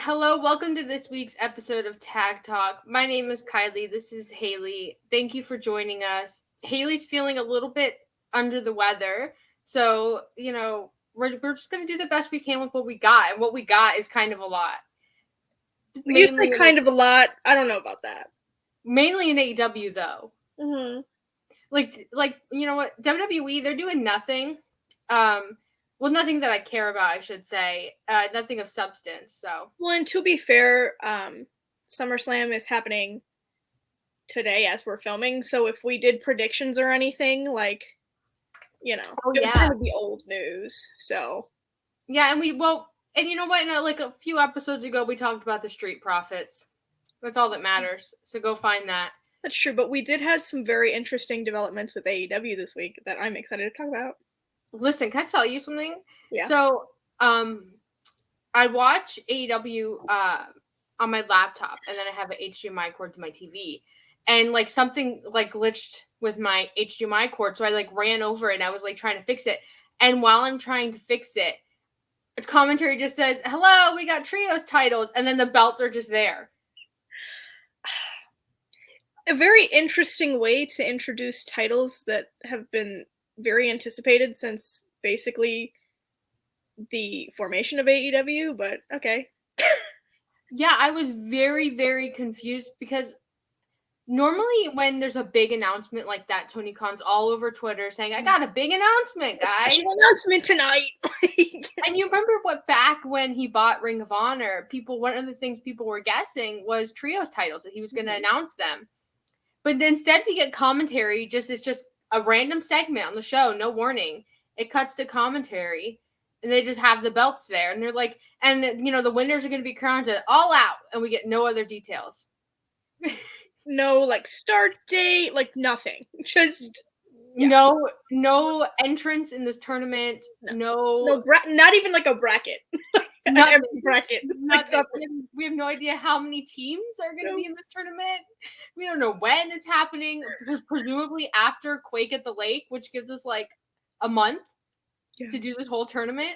Hello, welcome to this week's episode of Tag Talk. My name is Kylie. This is Haley. Thank you for joining us. Haley's feeling a little bit under the weather, so we're just gonna do the best we can with what we got, and what we got is kind of a lot. You say kind of a lot. I don't know about that. Mainly in AEW though. Mm-hmm. Like you know what, WWE, they're doing nothing. Well, nothing that I care about, I should say. Nothing of substance. So. Well, and to be fair, SummerSlam is happening today as we're filming. So if we did predictions or anything, it would kind of be old news. So. Yeah, and you know what? Like a few episodes ago, we talked about the Street Profits. That's all that matters. So go find that. That's true, but we did have some very interesting developments with AEW this week that I'm excited to talk about. Listen, can I tell you something? Yeah. So, I watch AEW on my laptop, and then I have an HDMI cord to my TV, and something glitched with my HDMI cord, so I ran over it, and I was trying to fix it, and while I'm trying to fix it, a commentary just says, "Hello, we got trios titles," and then the belts are just there. A very interesting way to introduce titles that have been very anticipated since basically the formation of AEW, but okay. Yeah, I was very, very confused because normally when there's a big announcement like that, Tony Khan's all over Twitter saying, "I got a big announcement, guys. Special announcement tonight." And you remember back when he bought Ring of Honor, one of the things people were guessing was trios titles, that he was going to announce them. But instead we get commentary, it's just a random segment on the show, no warning. It cuts to commentary, and they just have the belts there, and they're like, and the winners are going to be crowned at All Out, and we get no other details. No start date, nothing. Just no entrance in this tournament. No not even a bracket. Not an empty bracket. We have no idea how many teams are going to be in this tournament. We don't know when it's happening. Presumably after Quake at the Lake, which gives us a month to do this whole tournament.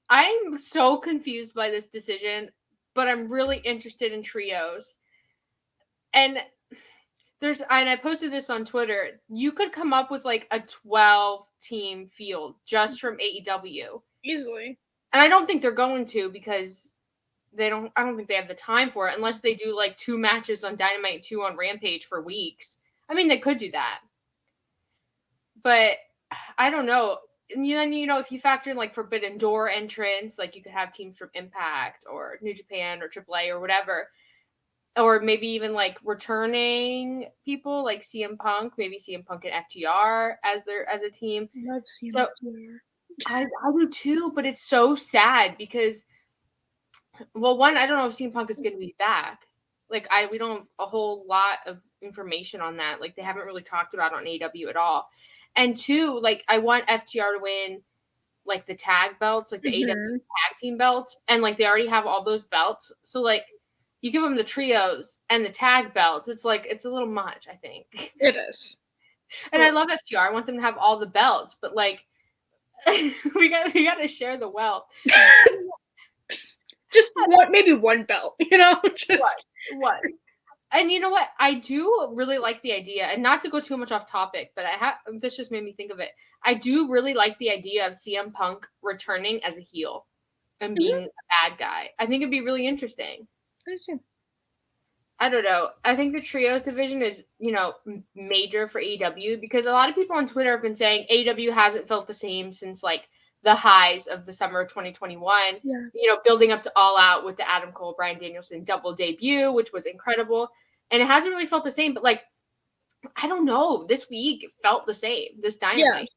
I'm so confused by this decision, but I'm really interested in trios. And I posted this on Twitter. You could come up with a 12-team field just from AEW. Easily. And I don't think they're going to, because I don't think they have the time for it, unless they do 2 matches on Dynamite and 2 on Rampage for weeks. I mean, they could do that. But I don't know. And then, if you factor in Forbidden Door entrance, you could have teams from Impact or New Japan or AAA or whatever. Or maybe even returning people like CM Punk, maybe CM Punk and FTR as a team. Love CM Punk. I do too, but it's so sad because, well, one, I don't know if CM Punk is going to be back. We don't have a whole lot of information on that. They haven't really talked about it on AEW at all. And two, I want FTR to win the tag belts, the AEW tag team belts, and they already have all those belts. So you give them the trios and the tag belts, it's a little much, I think. It is. And I love FTR. I want them to have all the belts, but we got to share the wealth. Just maybe one belt, just what. And you know what? I do really like the idea, and not to go too much off topic, but this just made me think of it. I do really like the idea of CM Punk returning as a heel and being a bad guy. I think it'd be really interesting. I don't know. I think the trios division is, major for AEW, because a lot of people on Twitter have been saying AEW hasn't felt the same since the highs of the summer of 2021. Yeah. Building up to All Out with the Adam Cole, Bryan Danielson double debut, which was incredible. And it hasn't really felt the same, but I don't know. This week it felt the same, this Dynamite.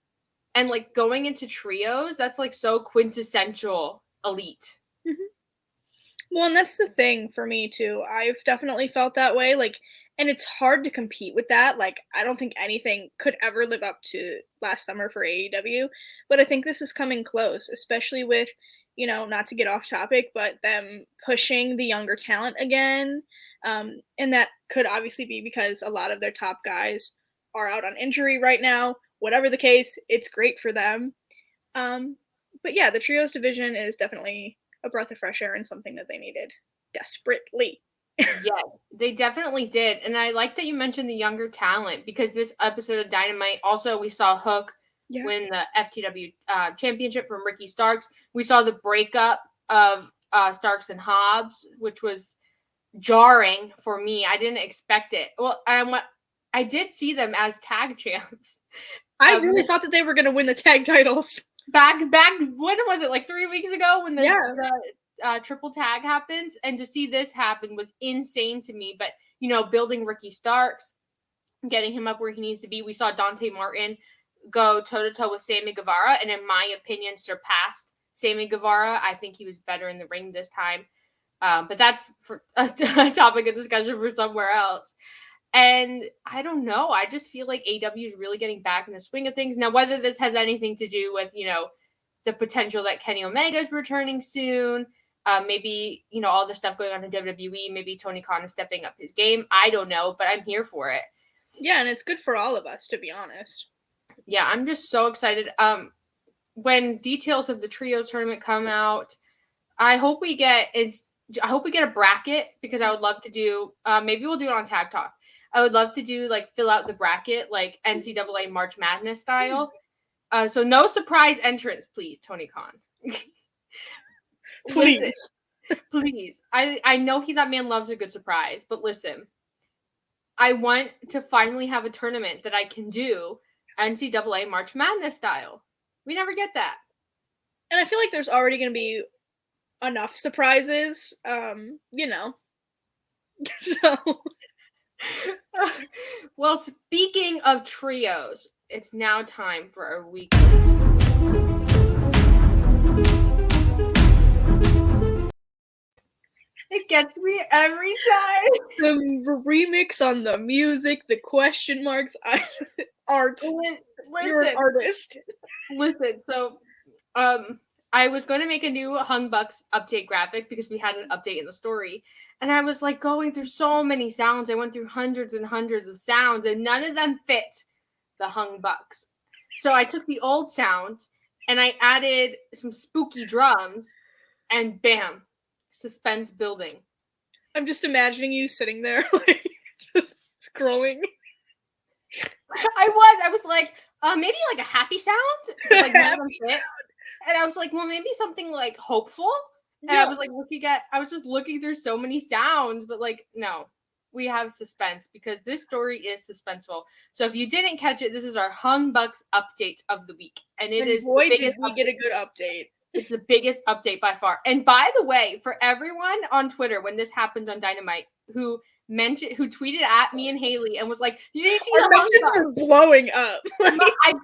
Yeah. And going into trios, that's so quintessential elite. Mm-hmm. Well, and that's the thing for me too. I've definitely felt that way. And it's hard to compete with that. I don't think anything could ever live up to last summer for AEW. But I think this is coming close, especially with, not to get off topic, but them pushing the younger talent again. And that could obviously be because a lot of their top guys are out on injury right now. Whatever the case, it's great for them. But yeah, the trios division is definitely a breath of fresh air and something that they needed desperately. Yeah, they definitely did. And I like that you mentioned the younger talent, because this episode of Dynamite, also we saw Hook win the FTW championship from Ricky Starks. We saw the breakup of Starks and Hobbs, which was jarring for me. I didn't expect it. Well, I did see them as tag champs. I really thought that they were going to win the tag titles. Back, when was it? Like 3 weeks ago when the triple tag happened, and to see this happen was insane to me. But, you know, building Ricky Starks, getting him up where he needs to be. We saw Dante Martin go toe-to-toe with Sammy Guevara, and in my opinion, surpassed Sammy Guevara. I think he was better in the ring this time. But that's for a topic of discussion for somewhere else. And I don't know. I just feel like AEW is really getting back in the swing of things. Now, whether this has anything to do with, you know, the potential that Kenny Omega is returning soon, maybe, you know, all the stuff going on in WWE, maybe Tony Khan is stepping up his game. I don't know, but I'm here for it. Yeah, and it's good for all of us, to be honest. Yeah, I'm just so excited. When details of the trios tournament come out, I hope we get a bracket, because I would love to do, maybe we'll do it on Tag Talk. I would love to do, like, fill out the bracket, like NCAA March Madness style. So no surprise entrance, please, Tony Khan. Please. Listen, please. I know that man loves a good surprise, but listen, I want to finally have a tournament that I can do NCAA March Madness style. We never get that. And I feel like there's already going to be enough surprises, you know. So... Well, speaking of trios, it's now time for our week. It gets me every time. The remix on the music, the question marks, art. You're an artist. Listen, so I was going to make a new Hung Bucks update graphic because we had an update in the story. And I was like going through so many sounds. I went through hundreds and hundreds of sounds, and none of them fit the Hung Bucks. So I took the old sound and I added some spooky drums, and bam, suspense building. I'm just imagining you sitting there, like, scrolling. I was like, maybe like a happy sound. Like, none of them fit. And I was like, well, maybe something like hopeful. And I was like I was just looking through so many sounds, but like, no, we have suspense because this story is suspenseful. So if you didn't catch it, this is our Hung Bucks update of the week. And it is boy, did we get a good update. It's the biggest update by far. And by the way, for everyone on Twitter, when this happened on Dynamite, who tweeted at me and Haley and was like, "Did you see our mentions were blowing up?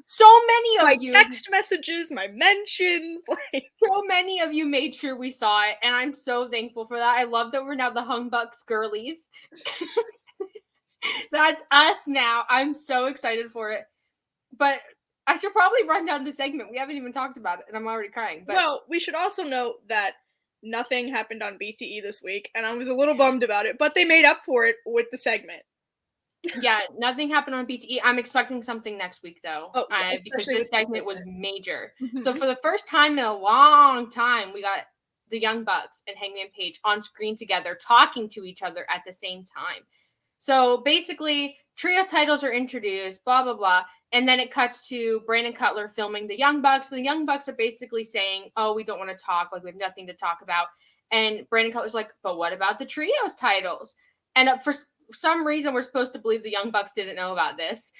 So many of you, my text messages, my mentions, like so many of you made sure we saw it, and I'm so thankful for that. I love that we're now the Hung Bucks girlies. That's us now. I'm so excited for it. But I should probably run down the segment. We haven't even talked about it, and I'm already crying. But well, we should also note that nothing happened on BTE this week, and I was a little bummed about it, but they made up for it with the segment. Yeah, nothing happened on BTE. I'm expecting something next week, though, because this segment was major. Mm-hmm. So for the first time in a long time, we got the Young Bucks and Hangman Page on screen together, talking to each other at the same time. So basically, trio titles are introduced, blah, blah, blah. And then it cuts to Brandon Cutler filming the Young Bucks. The Young Bucks are basically saying, oh, we don't want to talk. Like, we have nothing to talk about. And Brandon Cutler's like, but what about the trios titles? And for some reason, we're supposed to believe the Young Bucks didn't know about this.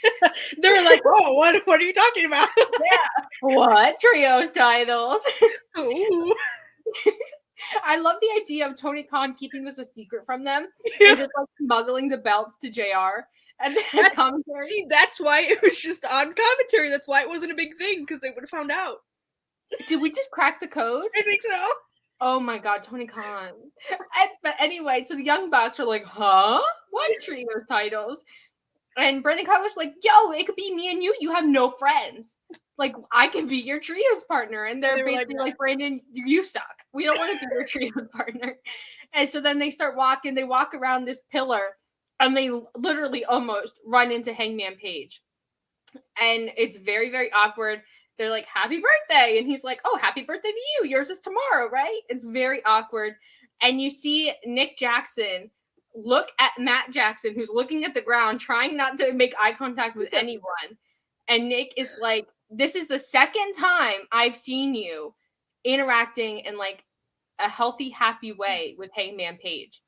They were like, oh, what are you talking about? Yeah. What? Trios titles? Ooh. I love the idea of Tony Khan keeping this a secret from them and just like smuggling the belts to JR. And then commentary. See, that's why it was just on commentary. That's why it wasn't a big thing, because they would have found out. Did we just crack the code? I think so. Oh my God, Tony Khan. But anyway, so the Young Bucks are like, huh? What trios titles? And Brandon Cutler's like, yo, it could be me and you. You have no friends. Like, I can be your trios partner. And they're basically like, Brandon, you suck. We don't want to be your trios partner. And so then they start walking. They walk around this pillar. And they literally almost run into Hangman Page. And it's very, very awkward. they're like, happy birthday. And he's like, oh, happy birthday to you. Yours is tomorrow, right? It's very awkward. And you see Nick Jackson look at Matt Jackson, who's looking at the ground, trying not to make eye contact with anyone. And Nick is like, this is the second time I've seen you interacting in like a healthy, happy way with Hangman Page.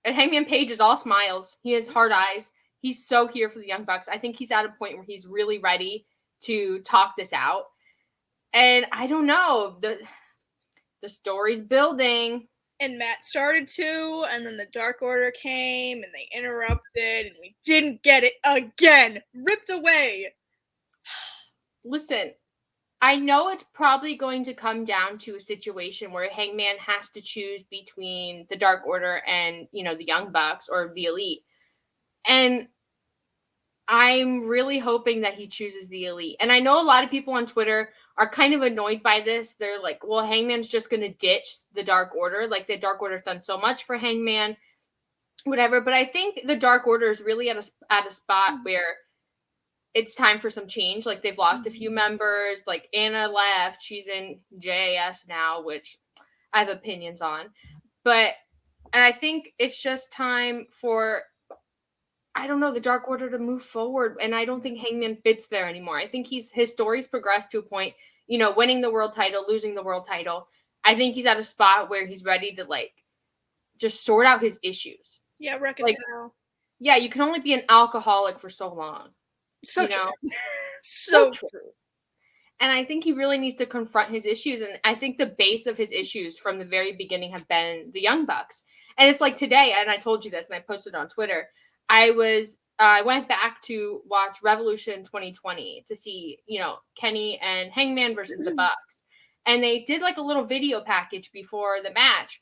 And Hangman Page is all smiles. He has hard eyes. He's so here for the Young Bucks. I think he's at a point where he's really ready to talk this out. And I don't know. The story's building. And Matt started to, and then the Dark Order came, and they interrupted, and we didn't get it again. Ripped away. Listen, I know it's probably going to come down to a situation where Hangman has to choose between the Dark Order and, you know, the Young Bucks or the Elite. And I'm really hoping that he chooses the Elite. And I know a lot of people on Twitter are kind of annoyed by this. They're like, well, Hangman's just going to ditch the Dark Order. Like, the Dark Order's done so much for Hangman, whatever. But I think the Dark Order is really at a spot where it's time for some change. Like, they've lost a few members. Like, Anna left. She's in JAS now, which I have opinions on. And I think it's just time for, I don't know, the Dark Order to move forward. And I don't think Hangman fits there anymore. I think his story's progressed to a point, you know, winning the world title, losing the world title. I think he's at a spot where he's ready to, like, just sort out his issues. Yeah, reconcile. Like, yeah, you can only be an alcoholic for so long. So true. so true. And I think he really needs to confront his issues. And I think the base of his issues from the very beginning have been the Young Bucks. And it's like today, and I told you this, and I posted it on Twitter, I went back to watch Revolution 2020 to see, you know, Kenny and Hangman versus the Bucks. And they did like a little video package before the match.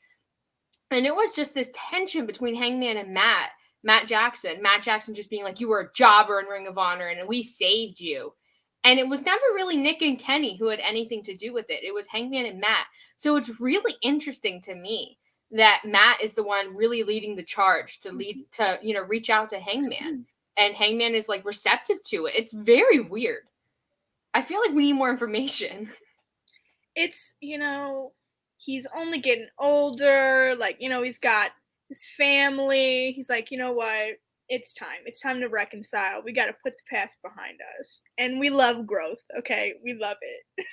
And it was just this tension between Hangman and Matt Jackson. Matt Jackson just being like, you were a jobber in Ring of Honor and we saved you. And it was never really Nick and Kenny who had anything to do with it. It was Hangman and Matt. So it's really interesting to me that Matt is the one really leading the charge to reach out to Hangman. And Hangman is like receptive to it. It's very weird. I feel like we need more information. It's, you know, he's only getting older. Like, you know, he's got his family. He's like, you know what? It's time. It's time to reconcile. We got to put the past behind us. And we love growth, okay? We love it.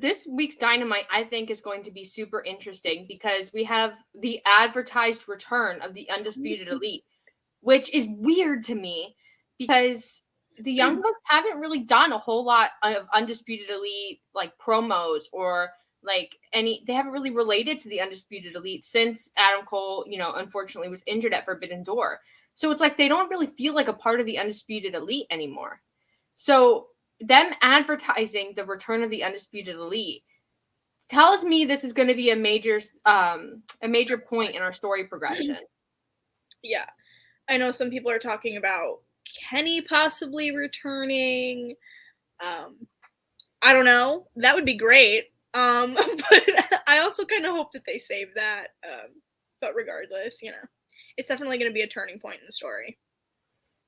This week's Dynamite, I think, is going to be super interesting because we have the advertised return of the Undisputed Elite, which is weird to me because the Young Bucks haven't really done a whole lot of Undisputed Elite, like, promos or, like, they haven't really related to the Undisputed Elite since Adam Cole, you know, unfortunately was injured at Forbidden Door. So it's like they don't really feel like a part of the Undisputed Elite anymore. So them advertising the return of the Undisputed Elite tells me this is going to be a major point in our story progression. Yeah. I know some people are talking about Kenny possibly returning. I don't know. That would be great. But I also kind of hope that they save that. But regardless, you know, it's definitely going to be a turning point in the story.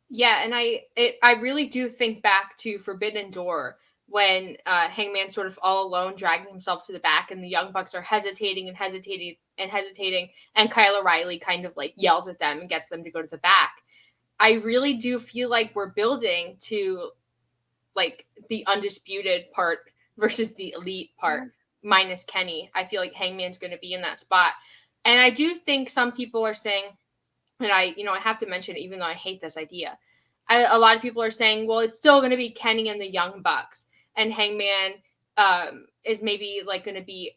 Yeah, and I really do think back to Forbidden Door when Hangman sort of all alone dragging himself to the back and the Young Bucks are hesitating, and Kyle O'Reilly kind of like yells at them and gets them to go to the back. I really do feel like we're building to like the Undisputed part versus the Elite part minus Kenny. I feel like Hangman's going to be in that spot. And I do think some people are saying, and I have to mention it, even though I hate this idea. A lot of people are saying, well, it's still going to be Kenny and the Young Bucks, and Hangman is maybe like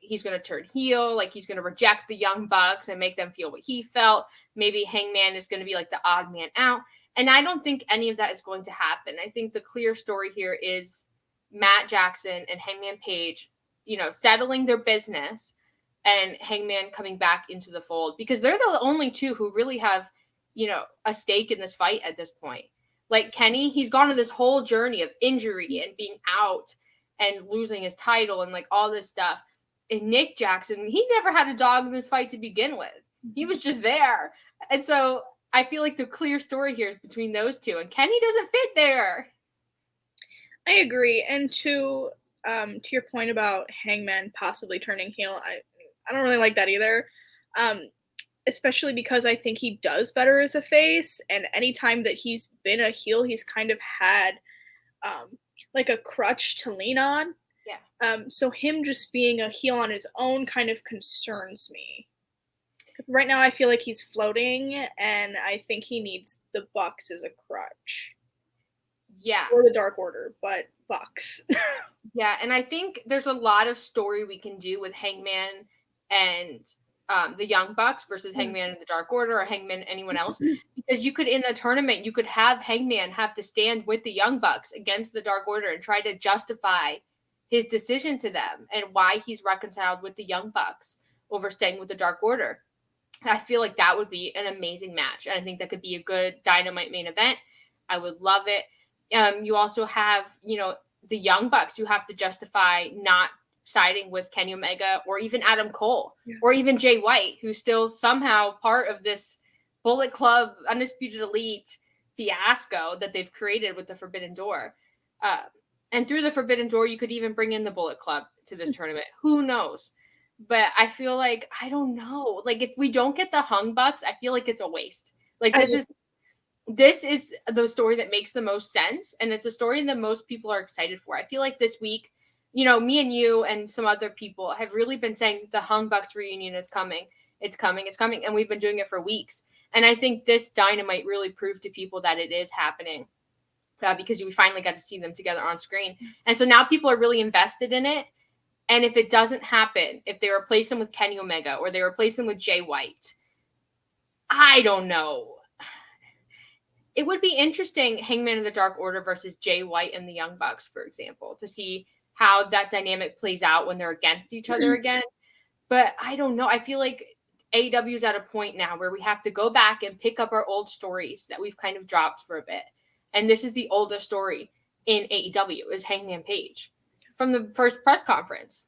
he's going to turn heel, like he's going to reject the Young Bucks and make them feel what he felt. Maybe Hangman is going to be like the odd man out, and I don't think any of that is going to happen. I think the clear story here is Matt Jackson and Hangman Page, you know, settling their business. And Hangman coming back into the fold because they're the only two who really have, you know, a stake in this fight at this point. Like Kenny, he's gone on this whole journey of injury and being out and losing his title and like all this stuff. And Nick Jackson, he never had a dog in this fight to begin with. He was just there. And so I feel like the clear story here is between those two, and Kenny doesn't fit there. I agree. And to your point about Hangman possibly turning heel, I don't really like that either. Um, Especially because I think he does better as a face, and anytime that he's been a heel, he's kind of had like a crutch to lean on. Yeah. So him just being a heel on his own kind of concerns me. Because right now I feel like he's floating, and I think he needs the Bucks as a crutch. Yeah. Or the Dark Order, but Bucks. Yeah, and I think there's a lot of story we can do with Hangman and the Young Bucks versus Hangman and the Dark Order, or Hangman and anyone else. Because you could, in the tournament, you could have Hangman have to stand with the Young Bucks against the Dark Order and try to justify his decision to them and why he's reconciled with the Young Bucks over staying with the Dark Order. I feel like that would be an amazing match. And I think that could be a good Dynamite main event. I would love it. You also have, the Young Bucks who have to justify not siding with Kenny Omega or even Adam Cole or even Jay White, who's still somehow part of this Bullet Club Undisputed Elite fiasco that they've created with the Forbidden Door. And through the Forbidden Door, you could even bring in the Bullet Club to this tournament. Who knows? But I feel like, I don't know. Like, if we don't get the Hung Bucks, I feel like it's a waste. Like, this is the story that makes the most sense, and it's a story that most people are excited for. I feel like this week, me and you and some other people have really been saying the Hung Bucks reunion is coming. It's coming. It's coming. And we've been doing it for weeks. And I think this Dynamite really proved to people that it is happening because we finally got to see them together on screen. And so now people are really invested in it. And if it doesn't happen, if they replace him with Kenny Omega or they replace him with Jay White, I don't know. It would be interesting, Hangman and the Dark Order versus Jay White and the Young Bucks, for example, to see how that dynamic plays out when they're against each other again. But I don't know. I feel like AEW is at a point now where we have to go back and pick up our old stories that we've kind of dropped for a bit. And this is the oldest story in AEW is Hangman Page from the first press conference.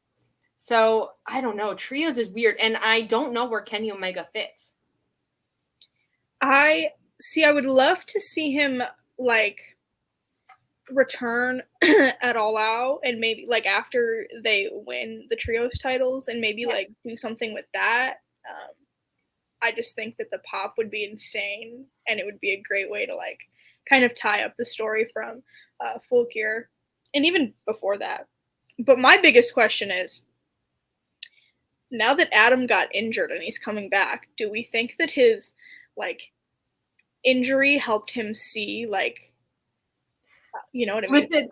So I don't know. Trios is weird. And I don't know where Kenny Omega fits. I would love to see him return at All Out, and maybe after they win the trios titles, and maybe do something with that. I just think that the pop would be insane, and it would be a great way to kind of tie up the story from Full Gear, and even before that. But my biggest question is, now that Adam got injured and he's coming back, do we think that his injury helped him see you know what I mean?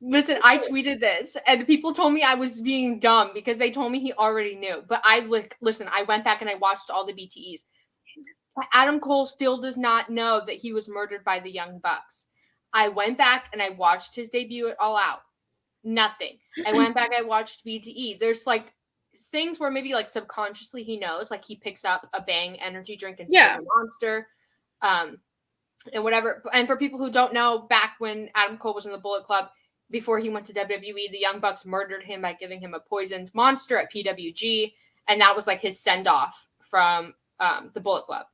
Listen, I tweeted this and people told me I was being dumb because they told me he already knew. But I went back and I watched all the BTEs. Adam Cole still does not know that he was murdered by the Young Bucks. I went back and I watched his debut at All Out. Nothing. I went back, I watched BTE. There's things where maybe subconsciously he knows, he picks up a Bang energy drink instead of a Monster. And whatever. And for people who don't know, back when Adam Cole was in the Bullet Club, before he went to WWE, the Young Bucks murdered him by giving him a poisoned monster at PWG. And that was his send-off from the Bullet Club.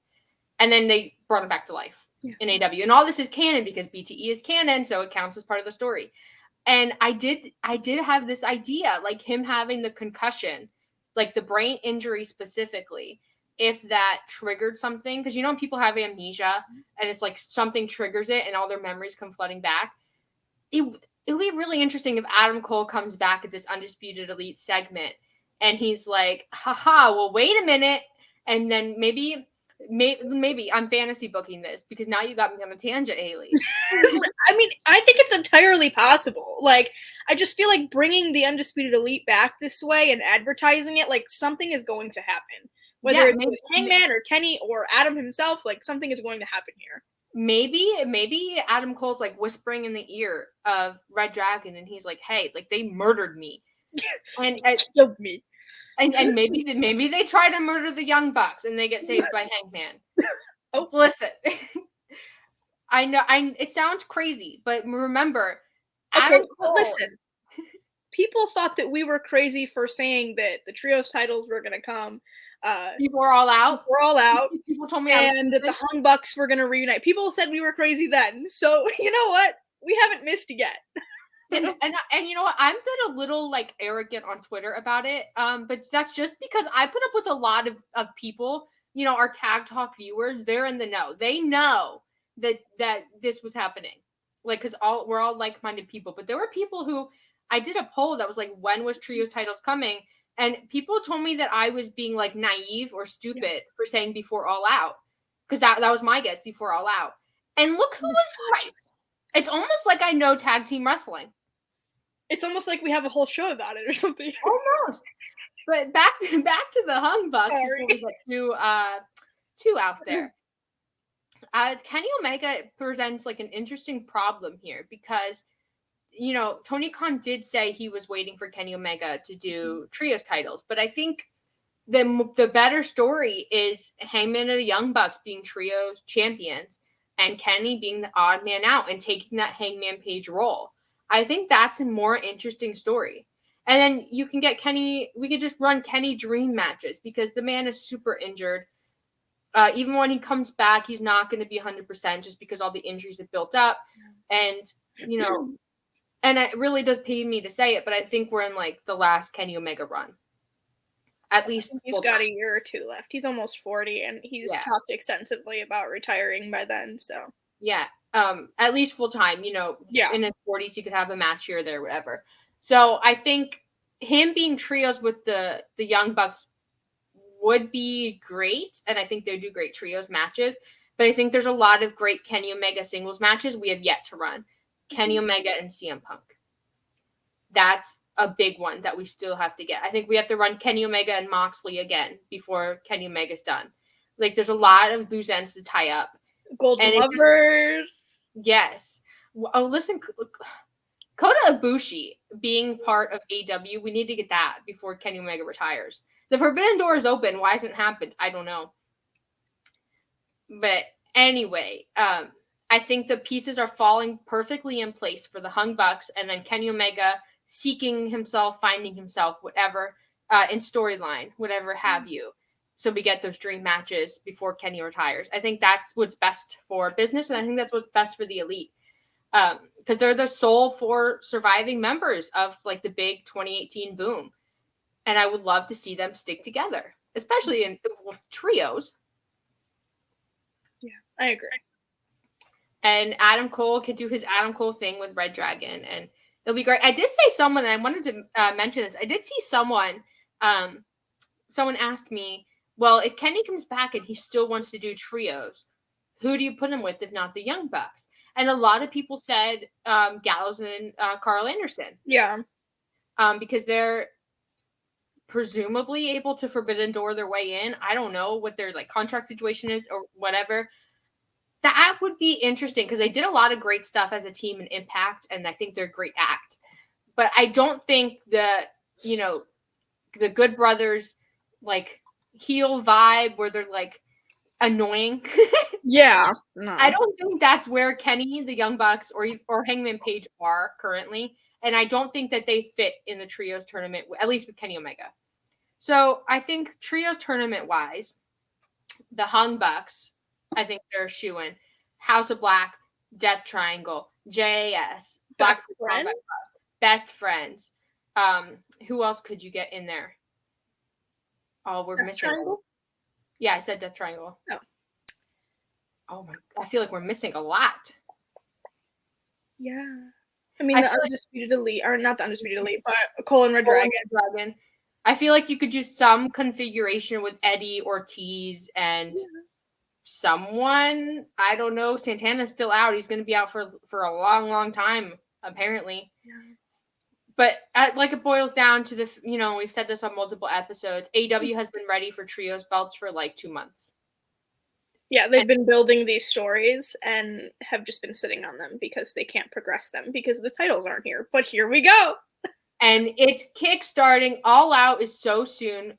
And then they brought him back to life in AEW. And all this is canon because BTE is canon, so it counts as part of the story. And I did have this idea, him having the concussion, the brain injury specifically, if that triggered something, because people have amnesia and it's something triggers it and all their memories come flooding back. It would be really interesting if Adam Cole comes back at this Undisputed Elite segment and he's like, haha, well, wait a minute. And then maybe I'm fantasy booking this because now you got me on a tangent, Haley. I mean, I think it's entirely possible. I just feel like bringing the Undisputed Elite back this way and advertising it, something is going to happen. Whether it's Hangman or Kenny or Adam himself, something is going to happen here. Maybe Adam Cole's whispering in the ear of Red Dragon, and he's like, "Hey, they murdered me, and killed me." And maybe they try to murder the Young Bucks, and they get saved by Hangman. Oh, listen, I know, it sounds crazy, but remember, listen. People thought that we were crazy for saying that the trios titles were going to come. Before All Out. People told me that the Hung Bucks were going to reunite. People said we were crazy then. So, you know what? we haven't missed yet. And you know what? I've been a little like arrogant on Twitter about it. But that's just because I put up with a lot of people, you know, our Tag Talk viewers, they're in the know. They know that this was happening. Like, because we're all like-minded people. But there were people who I did a poll that was like, when was Trios titles coming? And people told me that I was being like naive or stupid for saying before All Out. Because that was my guess, before All Out. And look who was right. It's almost like I know tag team wrestling. It's almost like we have a whole show about it or something. Almost. But back to the Hung Bucks before we get too out there. Kenny Omega presents like an interesting problem here because, you know, Tony Khan did say he was waiting for Kenny Omega to do trios titles, but I think the better story is Hangman and the Young Bucks being trios champions and Kenny being the odd man out and taking that Hangman Page role. I think that's a more interesting story. And then you can get Kenny, we could just run Kenny dream matches because the man is super injured. Even when he comes back, he's not going to be 100% just because all the injuries have built up. And, you know, and it really does pain me to say it, but I think we're in like the last Kenny Omega run. At least he's got a year or two left. He's almost 40 and he's talked extensively about retiring by then. So yeah, at least full time, you know, in his 40s, he could have a match here or there, whatever. So I think him being trios with the Young Bucks would be great. And I think they do great trios matches, but I think there's a lot of great Kenny Omega singles matches we have yet to run. Kenny Omega and CM Punk. That's a big one that we still have to get. I think we have to run Kenny Omega and Moxley again before Kenny Omega's done. Like, there's a lot of loose ends to tie up. Golden Lovers. Yes. Oh, listen, Kota Ibushi being part of AEW, we need to get that before Kenny Omega retires. The Forbidden Door is open. Why hasn't it happened? I don't know. But anyway, I think the pieces are falling perfectly in place for the Hung Bucks and then Kenny Omega seeking himself, finding himself, whatever, in storyline, whatever have you. So we get those dream matches before Kenny retires. I think that's what's best for business, and I think that's what's best for the Elite. Because they're the sole 4 surviving members of like the big 2018 boom. And I would love to see them stick together, especially in trios. Yeah, I agree. And Adam Cole could do his Adam Cole thing with Red Dragon, and it'll be great. I did see someone, and I wanted to mention this. I did see someone asked me, well, if Kenny comes back and he still wants to do trios, who do you put him with if not the Young Bucks? And a lot of people said Gallows and Carl Anderson. Yeah. Because they're presumably able to Forbidden Door their way in. I don't know what their like contract situation is or whatever. That would be interesting because they did a lot of great stuff as a team in Impact, and I think they're a great act. But I don't think the Good Brothers like heel vibe where they're like annoying. Yeah. No. I don't think that's where Kenny, the Young Bucks, or Hangman Page are currently. And I don't think that they fit in the trios tournament, at least with Kenny Omega. So I think trios tournament wise, the Hung Bucks, I think they're shoo-in. House of Black, Death Triangle, JAS, Best Friends. Who else could you get in there? Oh, we're missing. Triangle? Yeah, I said Death Triangle. No. Oh my! I feel like we're missing a lot. Yeah. I mean, the Undisputed Elite, or not the Undisputed Elite, but Cole and Red Dragon. I feel like you could do some configuration with Eddie Ortiz and someone. I don't know. Santana's still out. He's going to be out for a long, long time, apparently. Yeah. But it boils down to we've said this on multiple episodes. AEW has been ready for trios belts for like 2 months. Yeah, they've been building these stories and have just been sitting on them because they can't progress them because the titles aren't here. But here we go. And it's kickstarting. All Out is so soon.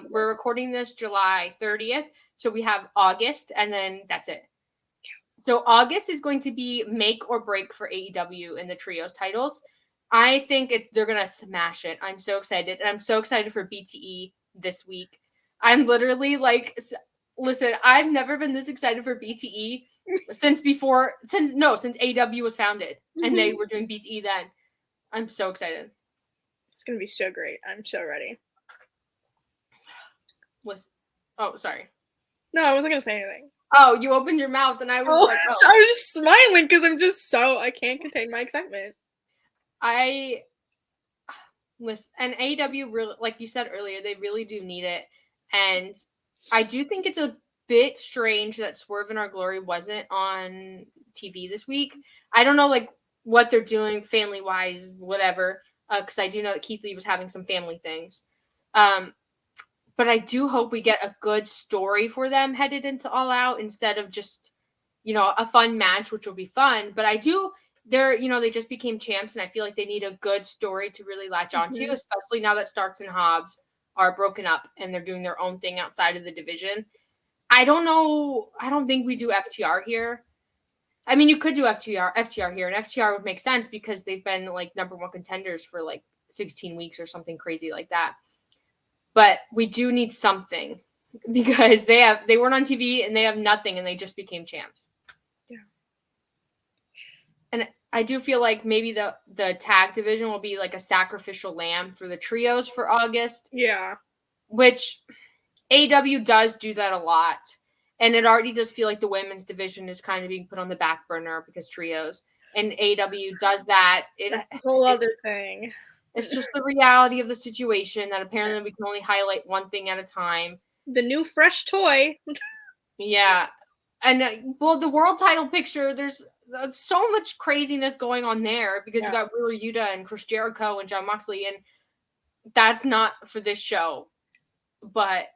We're recording this July 30th. So we have August, and then that's it. So August is going to be make or break for AEW in the trios titles. I think they're going to smash it. I'm so excited. And I'm so excited for BTE this week. I'm literally like... Listen, I've never been this excited for BTE since AEW was founded, and they were doing BTE then. I'm so excited. It's gonna be so great. I'm so ready. Oh, sorry. No, I wasn't gonna say anything. Oh, you opened your mouth, and I was like, oh. I was just smiling because I can't contain my excitement. Listen, and AEW really, like you said earlier, they really do need it, and I do think it's a bit strange that Swerve in Our Glory wasn't on TV this week. I don't know, like, what they're doing family wise, whatever, because I do know that Keith Lee was having some family things. But I do hope we get a good story for them headed into All Out instead of just, a fun match, which will be fun. But they just became champs, and I feel like they need a good story to really latch onto, especially now that Starks and Hobbs are broken up and they're doing their own thing outside of the division. I don't know. I don't think we do FTR here. I mean, you could do FTR here, and FTR would make sense because they've been like number one contenders for like 16 weeks or something crazy like that. But we do need something because they weren't on TV and they have nothing and they just became champs. Yeah. And I do feel like maybe the tag division will be like a sacrificial lamb for the trios for August. Yeah. Which AEW does do that a lot. And it already does feel like the women's division is kind of being put on the back burner because trios. And AEW does that. That's a whole other thing. It's just the reality of the situation that apparently we can only highlight one thing at a time. The new fresh toy. Yeah. And, the world title picture, there's so much craziness going on there because you got Wheeler Yuta and Chris Jericho and Jon Moxley, and that's not for this show. But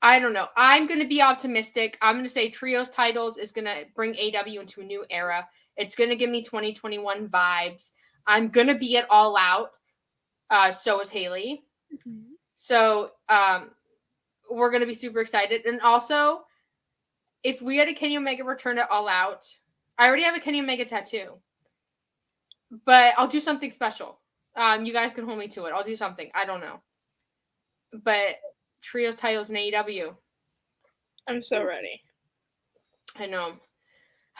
I don't know. I'm going to be optimistic. I'm going to say Trios titles is going to bring AEW into a new era. It's going to give me 2021 vibes. I'm going to be at All Out. So is Haley. Mm-hmm. So we're going to be super excited. And also, if we had a Kenny Omega return to All Out, I already have a Kenny Omega tattoo. But I'll do something special. You guys can hold me to it. I'll do something. I don't know. But Trios titles in AEW. I'm so ready. I know.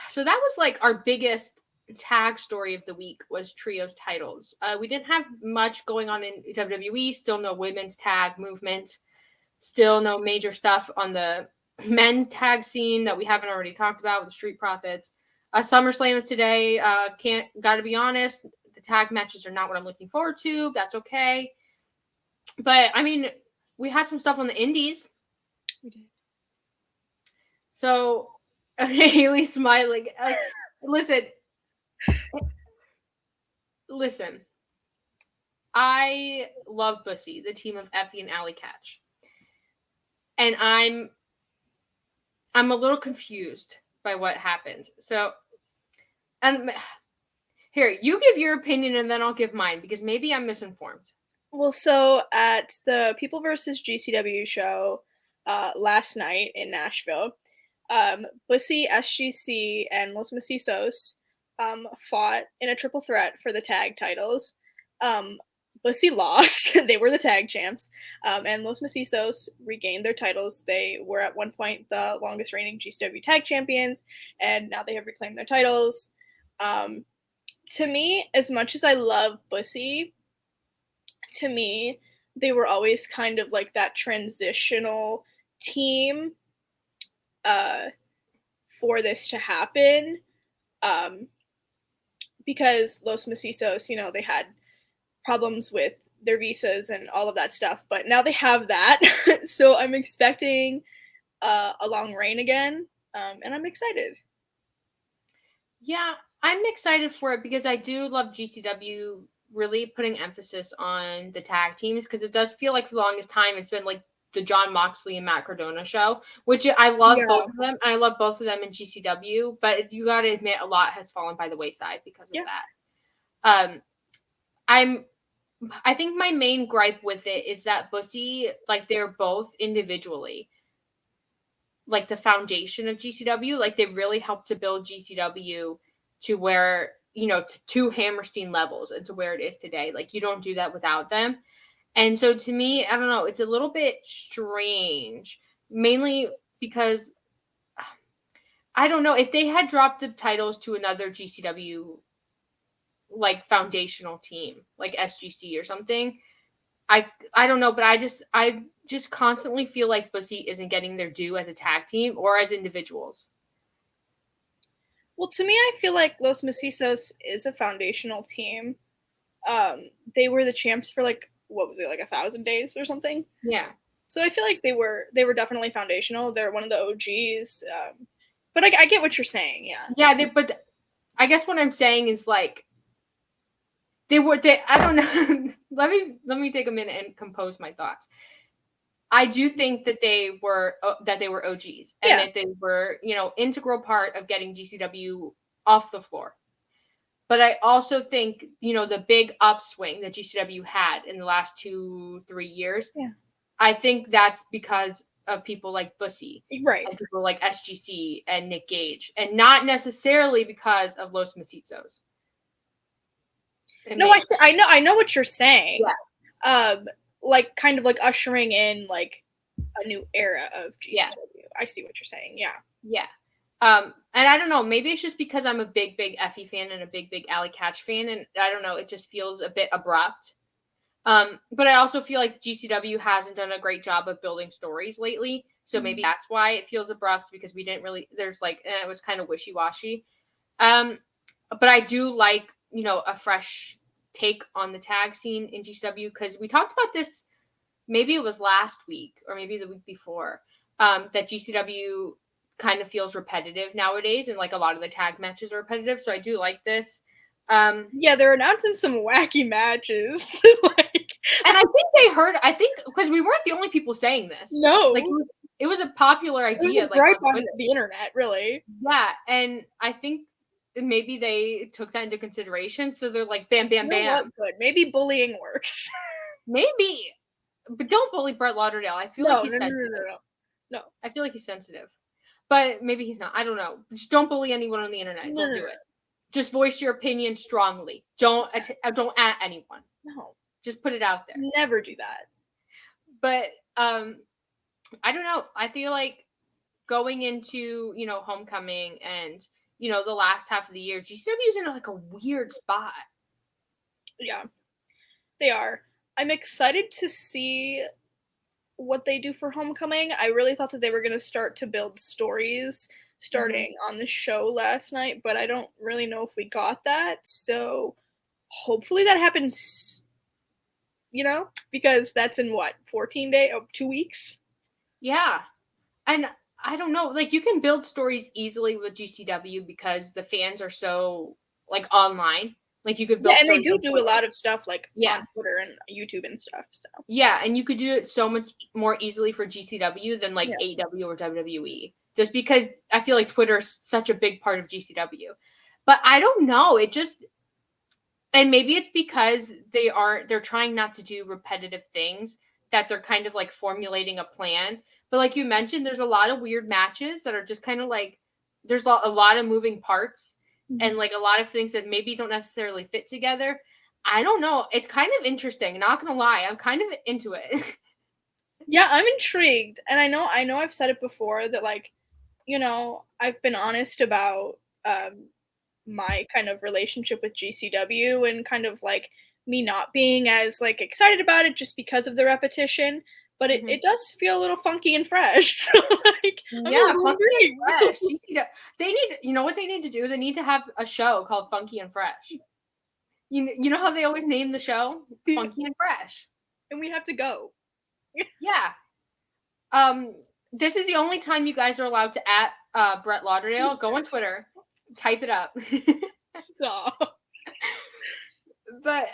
So that was like our biggest tag story of the week was Trios titles. We didn't have much going on in WWE. Still no women's tag movement. Still no major stuff on the men's tag scene that we haven't already talked about with the Street Profits. SummerSlam is today. Gotta be honest, the tag matches are not what I'm looking forward to. That's okay. But I mean, we had some stuff on the indies. We did. So, Haley's smiling. Listen. I love Bussy, the team of Effie and Alley Catch. And I'm a little confused by what happened. So, and here, you give your opinion and then I'll give mine because maybe I'm misinformed. Well, so at the People vs. GCW show last night in Nashville, Bussy, SGC, and Los Macizos fought in a triple threat for the tag titles. Bussy lost. They were the tag champs. And Los Macizos regained their titles. They were at one point the longest reigning GCW tag champions, and now they have reclaimed their titles. To me, as much as I love Bussy, to me, they were always kind of like that transitional team for this to happen. Because Los Macizos, they had problems with their visas and all of that stuff, but now they have that. So I'm expecting a long reign again, and I'm excited. Yeah, I'm excited for it because I do love GCW really putting emphasis on the tag teams because it does feel like for the longest time it's been like the Jon Moxley and Matt Cardona show, which I love both of them, and I love both of them in GCW, but you got to admit a lot has fallen by the wayside because of that. I think my main gripe with it is that Bussy, like, they're both individually like the foundation of GCW. Like, they really helped to build GCW to where, to Hammerstein levels and to where it is today. Like, you don't do that without them. And so to me, I don't know, it's a little bit strange, mainly because I don't know if they had dropped the titles to another GCW like foundational team, like SGC or something. I don't know, but I just constantly feel like Bussy isn't getting their due as a tag team or as individuals. Well, to me, I feel like Los Macizos is a foundational team. They were the champs for like, what was it, like 1,000 days or something? Yeah. So I feel like they were definitely foundational. They're one of the OGs. But I get what you're saying. Yeah. Yeah, but I guess what I'm saying is like they I don't know. let me take a minute and compose my thoughts. I do think that they were OGs and that they were, integral part of getting GCW off the floor. But I also think, the big upswing that GCW had in the last 2-3 years, I think that's because of people like Bussy, right, and people like SGC and Nick Gage, and not necessarily because of Los Macizos. No, I know what you're saying. Yeah. Like kind of like ushering in like a new era of GCW. Yeah. I see what you're saying. Yeah. Yeah. And I don't know, maybe it's just because I'm a big Effie fan and a big Alley Catch fan, and I don't know, it just feels a bit abrupt. But I also feel like GCW hasn't done a great job of building stories lately, so maybe that's why it feels abrupt, because we didn't really, it was kind of wishy-washy. But I do like, a fresh take on the tag scene in GCW, because we talked about this, maybe it was last week or maybe the week before, that GCW kind of feels repetitive nowadays, and like a lot of the tag matches are repetitive, so I do like this. Yeah, they're announcing some wacky matches. And I think because we weren't the only people saying this. No. Like it was a popular idea. It was right on the internet, really. Yeah, and I think maybe they took that into consideration, so they're like, bam, bam, bam. Good. Maybe bullying works. Maybe. But don't bully Brett Lauderdale. I feel like he's sensitive. No. I feel like he's sensitive. But maybe he's not. I don't know. Just don't bully anyone on the internet. Don't do it. Just voice your opinion strongly. Don't at anyone. No. Just put it out there. Never do that. But I don't know. I feel like going into, homecoming and, the last half of the year, GCW's in like a weird spot. Yeah. They are. I'm excited to see what they do for homecoming. I really thought that they were going to start to build stories starting on the show last night, but I don't really know if we got that. So hopefully that happens, because that's in 14 days? 2 weeks? Yeah. And I don't know, like, you can build stories easily with GCW because the fans are so like online. Like you could build and they do a lot of stuff like on Twitter and YouTube and stuff. So yeah, and you could do it so much more easily for GCW than like AEW or WWE. Just because I feel like Twitter is such a big part of GCW. But I don't know, and maybe it's because they're trying not to do repetitive things, that they're kind of like formulating a plan. But like you mentioned, there's a lot of weird matches that are just kind of like, there's a lot of moving parts and like a lot of things that maybe don't necessarily fit together. I don't know. It's kind of interesting. Not gonna lie, I'm kind of into it. Yeah, I'm intrigued, and I know I've said it before that like, I've been honest about my kind of relationship with GCW and kind of like me not being as like excited about it just because of the repetition. But it does feel a little funky and fresh. So like, funky and fresh. They need, what they need to do? They need to have a show called Funky and Fresh. You know how they always name the show? Funky and Fresh. And we have to go. Yeah. This is the only time you guys are allowed to at Brett Lauderdale. Go on Twitter, type it up. Stop. But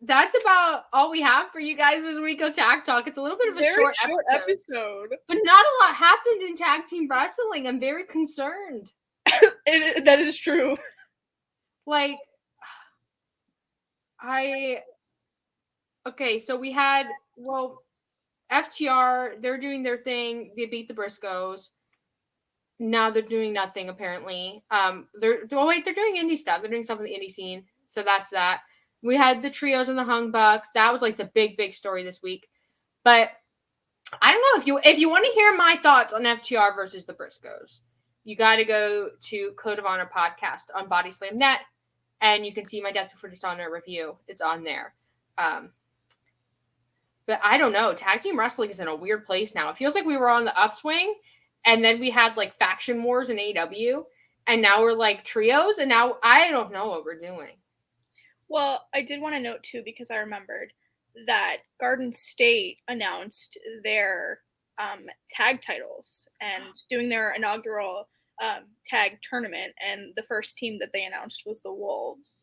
that's about all we have for you guys this week of Tag Talk. It's a little bit of a short episode. But not a lot happened in tag team wrestling. I'm very concerned. That is true. Like, okay, so we had, FTR, they're doing their thing. They beat the Briscoes. Now they're doing nothing, apparently. They're doing indie stuff. They're doing stuff in the indie scene. So that's that. We had the trios and the Hung Bucks. That was like the big story this week. But I don't know if you want to hear my thoughts on FTR versus the Briscoes. you got to go to Code of Honor podcast on Body Slam Net, and you can see my Death Before Dishonor review. It's on there. But I don't know. Tag team wrestling is in a weird place now. It feels like we were on the upswing, and then we had like faction wars in AEW, and now we're like trios, and now I don't know what we're doing. Well, I did want to note too, because I remembered that Garden State announced their tag titles and doing their inaugural tag tournament, and the first team that they announced was the Wolves.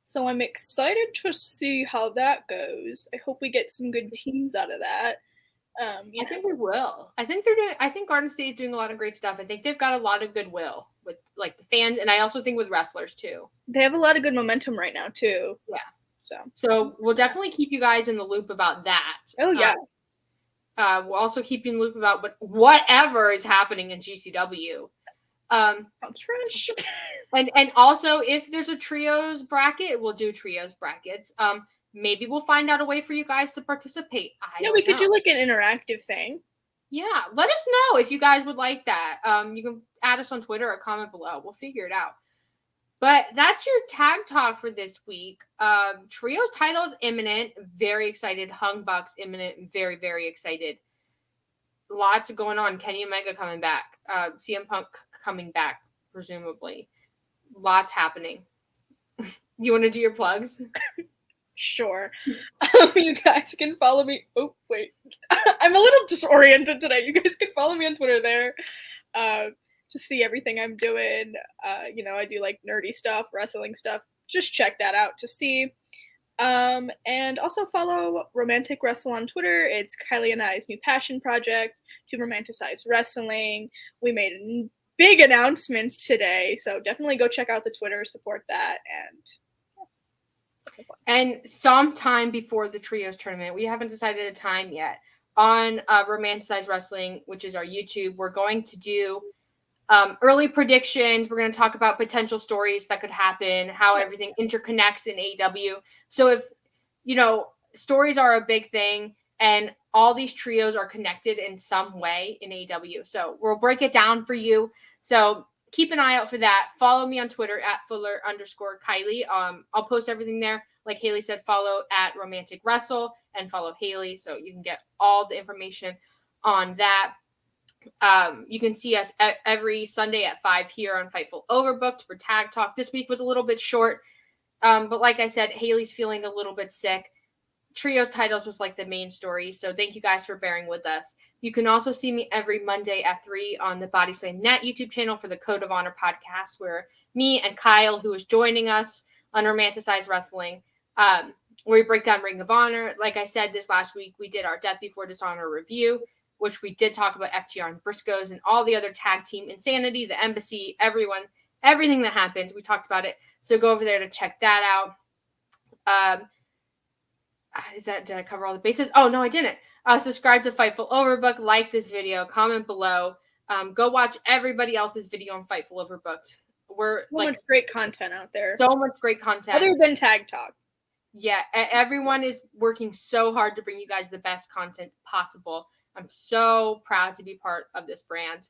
So I'm excited to see how that goes. I hope we get some good teams out of that. I think we will. I think Garden State is doing a lot of great stuff. I think they've got a lot of goodwill with like the fans, and I also think with wrestlers too. They have a lot of good momentum right now too. Yeah. So we'll definitely keep you guys in the loop about that. Oh yeah. We'll also keep you in the loop about whatever is happening in GCW. Fresh. And also, if there's a trios bracket, we'll do trios brackets. Maybe we'll find out a way for you guys to participate. We could do like an interactive thing. Yeah, let us know if you guys would like that. You can add us on Twitter or comment below. We'll figure it out. But that's your tag talk for this week. Trios titles imminent. Very excited. Hung Bucks imminent. Very, very excited. Lots going on. Kenny Omega coming back. CM Punk coming back, presumably. Lots happening. You want to do your plugs? Sure. You guys can follow me. Oh, wait. I'm a little disoriented today. You guys can follow me on Twitter there. To see everything I'm doing. I do like nerdy stuff, wrestling stuff. Just check that out to see. And also follow Romantic Wrestle on Twitter. It's Kiley and I's new passion project to romanticize wrestling. We made big announcements today, so definitely go check out the Twitter, support that, and sometime before the trios tournament, we haven't decided a time yet, on Romanticize Wrestling, which is our YouTube, we're going to do early predictions. We're going to talk about potential stories that could happen, how everything interconnects in AEW. So if, stories are a big thing, and all these trios are connected in some way in AEW. So we'll break it down for you. So keep an eye out for that. Follow me on Twitter at Fuller_Kiley. I'll post everything there. Like Haley said, follow at Romantic Wrestle and follow Haley so you can get all the information on that. You can see us every Sunday at 5 here on Fightful Overbooked for Tag Talk. This week was a little bit short, but like I said, Haley's feeling a little bit sick. Trios titles was like the main story, so thank you guys for bearing with us. You can also see me every Monday at 3 on the Body Slam Net YouTube channel for the Code of Honor podcast, where me and Kyle, who is joining us on Romanticize Wrestling, where we break down Ring of Honor. Like I said, this last week, we did our Death Before Dishonor review, which we did talk about FTR and Briscoes and all the other tag team insanity, the embassy, everything that happened. We talked about it. So go over there to check that out. Did I cover all the bases? Oh, no, I didn't. Subscribe to Fightful Overbooked, like this video, comment below. Go watch everybody else's video on Fightful Overbooked. We're so much great content out there. So much great content. Other than Tag Talk. Yeah, everyone is working so hard to bring you guys the best content possible. I'm so proud to be part of this brand.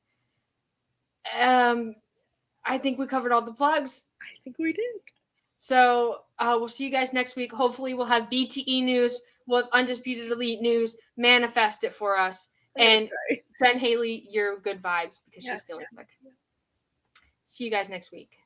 I think we covered all the plugs. I think we did. So we'll see you guys next week. Hopefully we'll have BTE news. We'll have Undisputed Elite news. Manifest it for us. And send Haley your good vibes because she's feeling sick. See you guys next week.